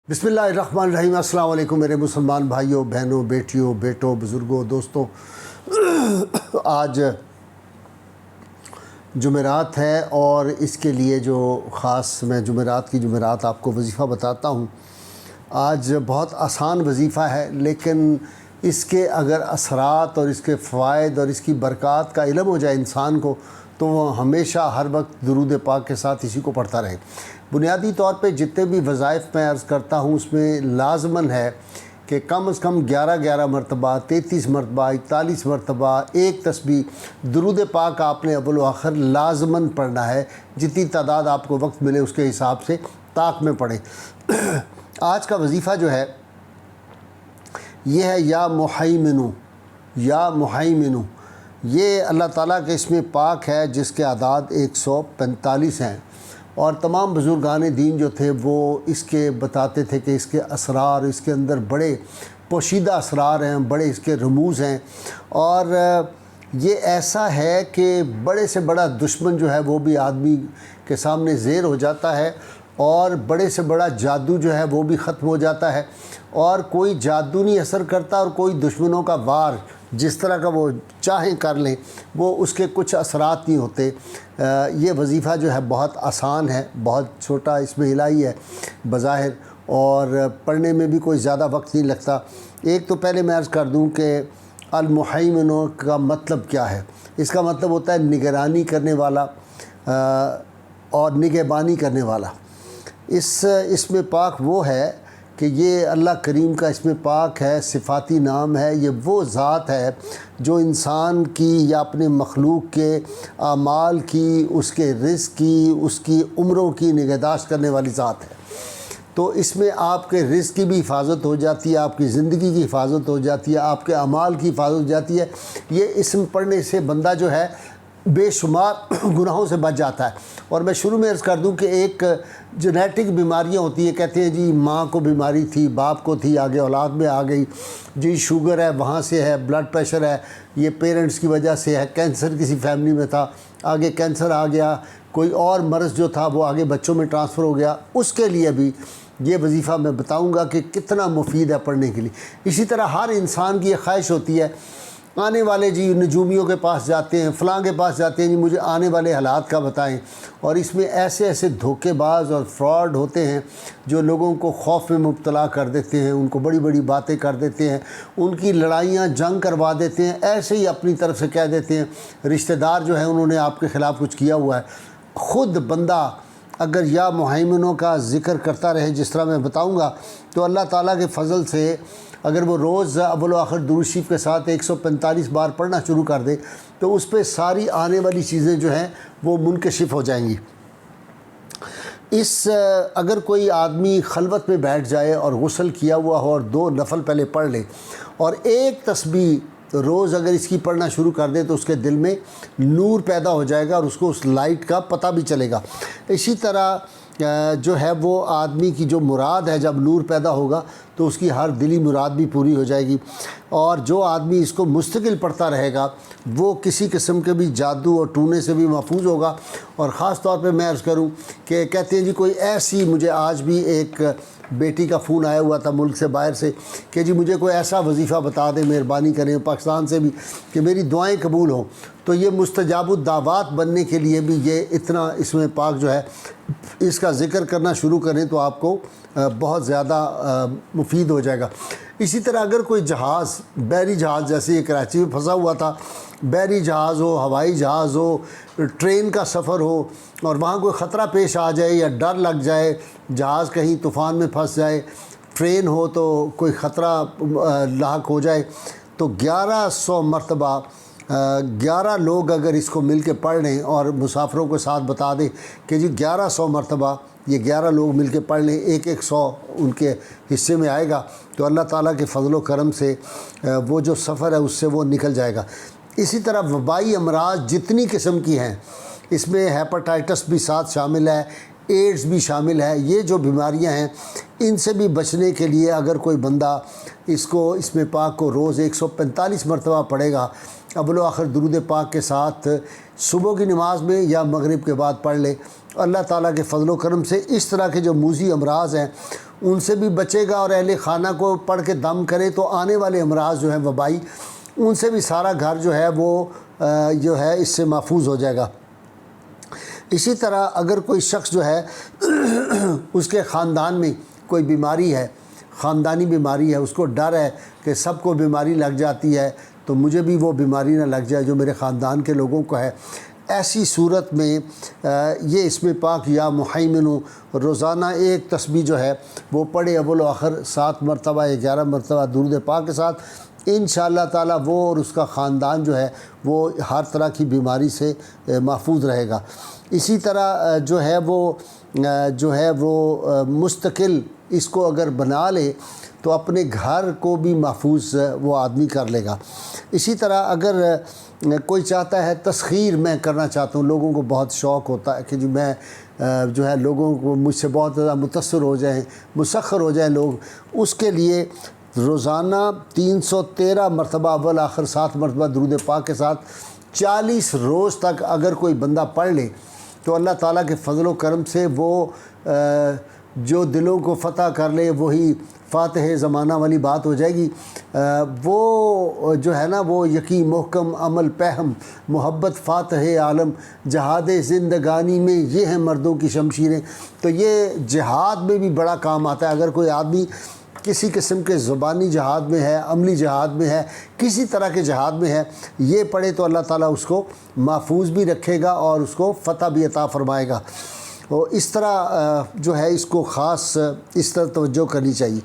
बिस्मिल्लाहिर्रहमानिर्रहीम। अस्सलाम वालेकुम मेरे मुसलमान भाइयों बहनों बेटियों बेटों बुज़ुर्गों दोस्तों। आज जुमेरात है और इसके लिए जो ख़ास मैं जुमेरात आपको वजीफ़ा बताता हूँ। आज बहुत आसान वजीफ़ा है, लेकिन इसके अगर असरात और इसके फ़वाइद और इसकी बरक़ात का इल्म हो जाए इंसान को, तो वो हमेशा हर वक्त दुरूद पाक के साथ इसी को पढ़ता रहे। बुनियादी तौर पे जितने भी वज़ाइफ़ मैं अर्ज़ करता हूँ उसमें लाज़मन है कि कम से कम 11 मरतबा, 33 मरतबा, 41 मरतबा एक तस्बीह दुरूद पाक आपने अव्वल व आखिर लाज़मन पढ़ना है। जितनी तादाद आपको वक्त मिले उसके हिसाब से ताक में पढ़ें। आज का वजीफ़ा जो है ये है या मुहैमिनु, या मुहैमिनु। ये अल्लाह ताला के इसमें पाक है जिसके आदाद 145 हैं, और तमाम बुज़ुर्गान दीन जो थे वो इसके बताते थे कि इसके असरार, इसके अंदर बड़े पोशीदा असरार हैं, बड़े इसके रमूज़ हैं। और ये ऐसा है कि बड़े से बड़ा दुश्मन जो है वो भी आदमी के सामने ज़ेर हो जाता है, और बड़े से बड़ा जादू जो है वो भी ख़त्म हो जाता है, और कोई जादू नहीं असर करता, और कोई दुश्मनों का वार जिस तरह का वो चाहें कर लें वो उसके कुछ असरात नहीं होते। ये वजीफ़ा जो है बहुत आसान है, बहुत छोटा इसमें इलाही है बज़ाहिर, और पढ़ने में भी कोई ज़्यादा वक्त नहीं लगता। एक तो पहले मैं अर्ज़ कर दूं कि अल-मुहैमिन का मतलब क्या है। इसका मतलब होता है निगरानी करने वाला और निगहबानी करने वाला। इसमें पाक वो है कि ये अल्लाह करीम का इसमें पाक है, सिफ़ाती नाम है। ये वो ज़ात है जो इंसान की या अपने मखलूक के आमाल की, उसके रिज़्क़ की, उसकी उम्रों की निगहदाश्त करने वाली ज़ात है। तो इसमें आपके रिज़्क़ की भी हिफाजत हो जाती है, आपकी ज़िंदगी की हिफाजत हो जाती है, आपके अमाल की हिफाजत हो जाती है। ये इसम पढ़ने से बंदा जो है बेशुमार गुनाहों से बच जाता है। और मैं शुरू में अर्ज़ कर दूं कि एक जेनेटिक बीमारियां होती है, कहते हैं जी माँ को बीमारी थी, बाप को थी, आगे औलाद में आ गई, जी शुगर है वहाँ से है, ब्लड प्रेशर है ये पेरेंट्स की वजह से है, कैंसर किसी फैमिली में था आगे कैंसर आ गया, कोई और मर्ज़ जो था वो आगे बच्चों में ट्रांसफ़र हो गया। उसके लिए भी ये वजीफ़ा मैं बताऊँगा कि कितना मुफीद है पढ़ने के लिए। इसी तरह हर इंसान की ये ख्वाहिश होती है, आने वाले जी नजूमियों के पास जाते हैं, फ़लाँ के पास जाते हैं, जी मुझे आने वाले हालात का बताएं। और इसमें ऐसे ऐसे धोखेबाज और फ्रॉड होते हैं जो लोगों को खौफ में मुब्तला कर देते हैं, उनको बड़ी बड़ी बातें कर देते हैं, उनकी लड़ाइयाँ जंग करवा देते हैं, ऐसे ही अपनी तरफ से कह देते हैं रिश्तेदार जो है उन्होंने आपके ख़िलाफ़ कुछ किया हुआ है। ख़ुद बंदा अगर या मुहैमिनों का ज़िक्र करता रहे जिस तरह मैं बताऊँगा, तो अल्लाह ताला के फ़ज़ल से अगर वो रोज़ अव्वल व आखिर दुरूद शरीफ के साथ 145 बार पढ़ना शुरू कर दे तो उस पर सारी आने वाली चीज़ें जो हैं वो मुनकशिफ हो जाएंगी। अगर कोई आदमी खलवत में बैठ जाए और गुस्ल किया हुआ हो और 2 नफल पहले पढ़ ले और एक तस्बीह रोज़ अगर इसकी पढ़ना शुरू कर दे तो उसके दिल में नूर पैदा हो जाएगा और उसको उस लाइट का पता भी चलेगा। इसी तरह जो है वो आदमी की जो मुराद है, जब नूर पैदा होगा तो उसकी हर दिली मुराद भी पूरी हो जाएगी। और जो आदमी इसको मुस्तकिल पढ़ता रहेगा वो किसी किस्म के भी जादू और टूने से भी महफूज होगा। और ख़ास तौर पे मैं अर्ज़ करूं कि कहते हैं जी कोई ऐसी, मुझे आज भी एक बेटी का फ़ोन आया हुआ था मुल्क से बाहर से कि जी मुझे कोई ऐसा वजीफ़ा बता दें, मेहरबानी करें, पाकिस्तान से भी, कि मेरी दुआएं कबूल हों। तो ये मुस्तजाबुद दावात बनने के लिए भी ये इतना इसमें पाक जो है इसका ज़िक्र करना शुरू करें तो आपको बहुत ज़्यादा मुफीद हो जाएगा। इसी तरह अगर कोई जहाज़, बहरी जहाज़, जैसे ये कराची में फंसा हुआ था, बहरी जहाज़ हो, हवाई जहाज़ हो, ट्रेन का सफ़र हो, और वहाँ कोई ख़तरा पेश आ जाए या डर लग जाए, जहाज़ कहीं तूफ़ान में फंस जाए, ट्रेन हो तो कोई ख़तरा लाहक हो जाए, तो 1100 मरतबा 11 लोग अगर इसको मिल के पढ़ लें और मुसाफिरों के साथ बता दें कि जी 1100 मरतबा ये 11 लोग मिल के पढ़ लें, एक 100 उनके हिस्से में आएगा, तो अल्लाह ताला के फ़ज़ल करम से वो जो सफ़र है उससे वो निकल जाएगा। इसी तरह वबाई अमराज जितनी किस्म की हैं, इसमें हेपेटाइटिस भी साथ शामिल है, एड्स भी शामिल है। ये जो बीमारियां हैं इनसे भी बचने के लिए अगर कोई बंदा इसमें पाक को रोज़ 145 मरतबा पढ़ेगा, अव्वल आखिर दुरूद पाक के साथ सुबह की नमाज में या मगरिब के बाद पढ़ ले, अल्लाह ताला के फ़ज़ल व करम से इस तरह के जो मूज़ी अमराज हैं ان سے بھی بچے گا اور اہل خانہ کو پڑھ کے دم کرے تو آنے والے امراض جو ہیں وبائی، ان سے بھی سارا گھر جو ہے وہ جو ہے اس سے محفوظ ہو جائے گا۔ اسی طرح اگر کوئی شخص جو ہے اس کے خاندان میں کوئی بیماری ہے، خاندانی بیماری ہے، اس کو ڈر ہے کہ سب کو بیماری لگ جاتی ہے تو مجھے بھی وہ بیماری نہ لگ جائے جو میرے خاندان کے لوگوں کو ہے، ایسی صورت میں یہ اسم پاک یا محیمن روزانہ ایک تسبیح جو ہے وہ پڑھے اول و آخر 7 مرتبہ یا 11 مرتبہ درود پاک کے ساتھ، انشاءاللہ تعالی وہ اور اس کا خاندان جو ہے وہ ہر طرح کی بیماری سے محفوظ رہے گا۔ اسی طرح جو ہے وہ مستقل اس کو اگر بنا لے تو اپنے گھر کو بھی محفوظ وہ آدمی کر لے گا۔ اسی طرح اگر کوئی چاہتا ہے تسخیر میں کرنا چاہتا ہوں، لوگوں کو بہت شوق ہوتا ہے کہ جو میں جو ہے لوگوں کو مجھ سے بہت زیادہ متاثر ہو جائیں، مسخر ہو جائیں لوگ، اس کے لیے روزانہ 313 مرتبہ اول آخر 7 مرتبہ درود پاک کے ساتھ 40 روز تک اگر کوئی بندہ پڑھ لے تو اللہ تعالیٰ کے فضل و کرم سے وہ جو دلوں کو فتح کر لے وہی فاتح زمانہ والی بات ہو جائے گی۔ وہ جو ہے نا وہ یقین محکم عمل پہم محبت فاتح عالم جہاد زندگانی میں یہ ہیں مردوں کی شمشیریں، تو یہ جہاد میں بھی بڑا کام آتا ہے۔ اگر کوئی آدمی کسی قسم کے زبانی جہاد میں ہے، عملی جہاد میں ہے، کسی طرح کے جہاد میں ہے، یہ پڑھے تو اللہ تعالیٰ اس کو محفوظ بھی رکھے گا اور اس کو فتح بھی عطا فرمائے گا۔ اور اس طرح جو ہے اس کو خاص اس طرح توجہ کرنی چاہیے۔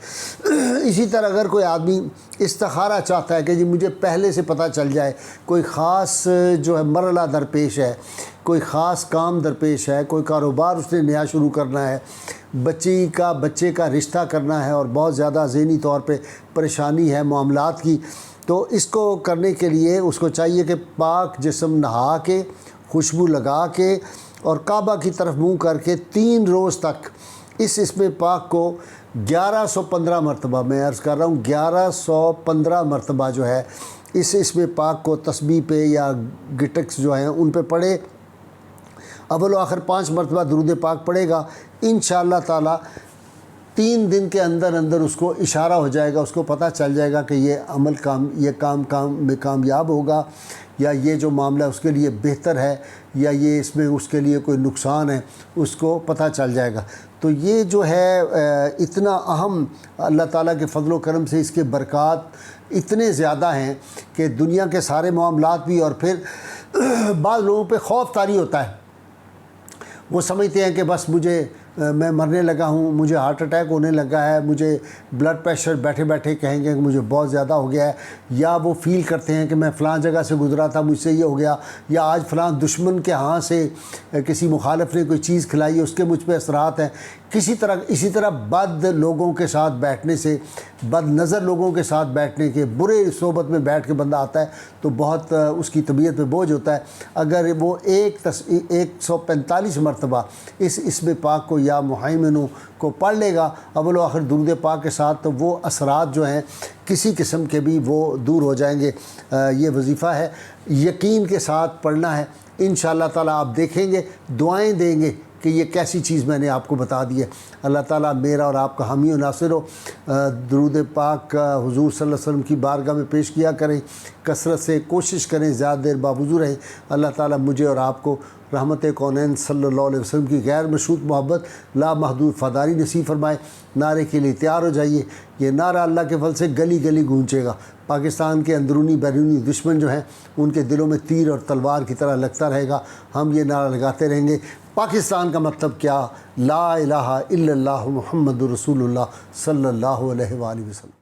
اسی طرح اگر کوئی آدمی استخارہ چاہتا ہے کہ جی مجھے پہلے سے پتہ چل جائے، کوئی خاص جو ہے مرحلہ درپیش ہے، کوئی خاص کام درپیش ہے، کوئی کاروبار اس نے نیا شروع کرنا ہے، بچے کا رشتہ کرنا ہے اور بہت زیادہ ذہنی طور پہ پریشانی ہے معاملات کی، تو اس کو کرنے کے لیے اس کو چاہیے کہ پاک جسم نہا کے، خوشبو لگا کے اور کعبہ کی طرف منہ کر کے 3 روز تک اس اسم پاک کو 1115 مرتبہ، میں عرض کر رہا ہوں 1115 مرتبہ جو ہے اس اسم پاک کو تسبیح پہ یا گٹکس جو ہیں ان پہ پڑھے، اول و آخر 5 مرتبہ درود پاک پڑھے گا، انشاءاللہ تعالی 3 دن کے اندر اندر اس کو اشارہ ہو جائے گا، اس کو پتہ چل جائے گا کہ یہ کام میں کامیاب ہوگا، یا یہ جو معاملہ اس کے لیے بہتر ہے، یا یہ اس میں اس کے لیے کوئی نقصان ہے، اس کو پتہ چل جائے گا۔ تو یہ جو ہے اتنا اہم، اللہ تعالیٰ کے فضل و کرم سے اس کے برکات اتنے زیادہ ہیں کہ دنیا کے سارے معاملات بھی، اور پھر بعض لوگوں پہ خوف طاری ہوتا ہے، وہ سمجھتے ہیں کہ بس میں مرنے لگا ہوں، مجھے ہارٹ اٹیک ہونے لگا ہے، مجھے بلڈ پریشر بیٹھے بیٹھے کہیں گے کہ مجھے بہت زیادہ ہو گیا ہے، یا وہ فیل کرتے ہیں کہ میں فلاں جگہ سے گزرا تھا مجھ سے یہ ہو گیا، یا آج فلاں دشمن کے ہاں سے کسی مخالف نے کوئی چیز کھلائی ہے اس کے مجھ پہ اثرات ہیں۔ اسی طرح بد لوگوں کے ساتھ بیٹھنے سے، بد نظر لوگوں کے ساتھ بیٹھنے کے، برے صحبت میں بیٹھ کے بندہ آتا ہے تو بہت اس کی طبیعت پہ بوجھ ہوتا ہے۔ اگر وہ 145 مرتبہ اس اسم پاک کو یا محیمن کو پڑھ لے گا اول و آخر درود پاک کے ساتھ، تو وہ اثرات جو ہیں کسی قسم کے بھی وہ دور ہو جائیں گے۔ یہ وظیفہ ہے، یقین کے ساتھ پڑھنا ہے، انشاءاللہ تعالیٰ آپ دیکھیں گے، دعائیں دیں گے کہ یہ کیسی چیز میں نے آپ کو بتا دی ہے۔ اللہ تعالیٰ میرا اور آپ کا حامی و ناصر ہو۔ درود پاک حضور صلی اللہ علیہ وسلم کی بارگاہ میں پیش کیا کریں، کثرت سے کوشش کریں، زیادہ دیر باوضو رہیں۔ اللہ تعالیٰ مجھے اور آپ کو رحمت کونین صلی اللہ علیہ وسلم کی غیر مشروط محبت، لامحدود فداری نصیب فرمائے۔ نعرے کے لیے تیار ہو جائیے، یہ نعرہ اللہ کے فضل سے گلی گلی گونجے گا۔ پاکستان کے اندرونی بیرونی دشمن جو ہیں ان کے دلوں میں تیر اور تلوار کی طرح لگتا رہے گا، ہم یہ نعرہ لگاتے رہیں گے۔ پاکستان کا مطلب کیا؟ لا الہ الا اللہ محمد رسول اللہ صلی اللہ علیہ وآلہ وسلم۔